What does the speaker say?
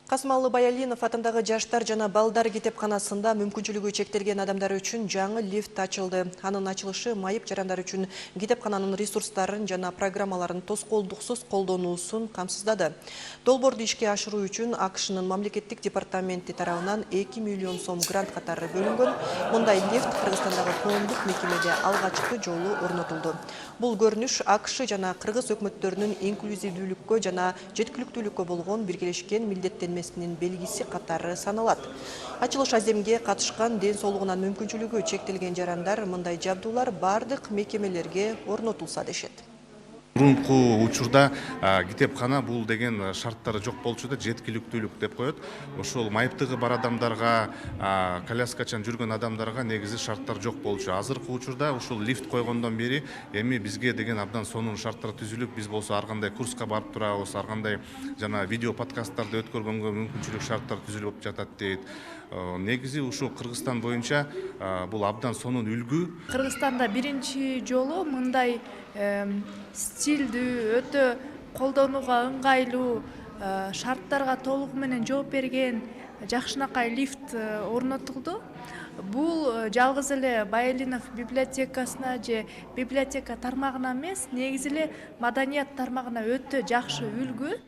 Касымалы Баялинов атындагы жаштар жана балдар китепканасында мүмкүнчүлүгү чектелген адамдар үчүн жаңы лифт ачылды. Анын ачылышы майып жарандар үчүн китепкананын ресурстарын жана программаларын тоскоолдуксуз колдонуусун камсыздады. Долбоорду ишке ашыруу үчүн АКШнын мамлекеттик департаменти тарабынан 2 миллион сом грант катары бөлүнгөн. Мындай лифт Кыргызстандагы коомдук мекемеде алгачкы жолу орнотулду. Бул көрүнүш АКШ жана Кыргыз өкмөттөрүнүн инклюзивдүүлүккө жана жеткиликтүүлүккө болгон биргелешкен милдеттенмесинин белгиси катары саналат. Ачылыш аземге катышкан ден соолугунан мүмкүнчүлүгү чектелген жарандар мындай жабдуулар бардык мекемелерге орнотулса дешет. Мурунку учурда китепкана бул деген шарттары жок болчу да, жеткиликтүүлүк деп коет. Ошол майыптыгы бар адамдарга, коляскачан жүргөн адамдарга негизи шарттар жок болчу. Азыркы учурда ушул лифт койгондон бери эми бизге деген абдан сонун шарттар түзүлүп, биз болсо ар кандай курска барып турабыз, ар кандай жана видео подкасттарды өткөргөнгө мүмкүнчүлүк шарттар түзүлүп жатат дейт. Негизи ушул Кыргызстан боюнча бул абдан сонун үлгү. Кыргызстанда биринчи жолу мындай стилдүү, өтө колдонууга ыңгайлуу, шарттарга толугу менен жооп берген жакшынакай лифт орнотулду. Бул жалгыз эле Баялинов библиотекасына же библиотека тармагына эмес, негизи эле маданият тармагына өтө жакшы үлгү.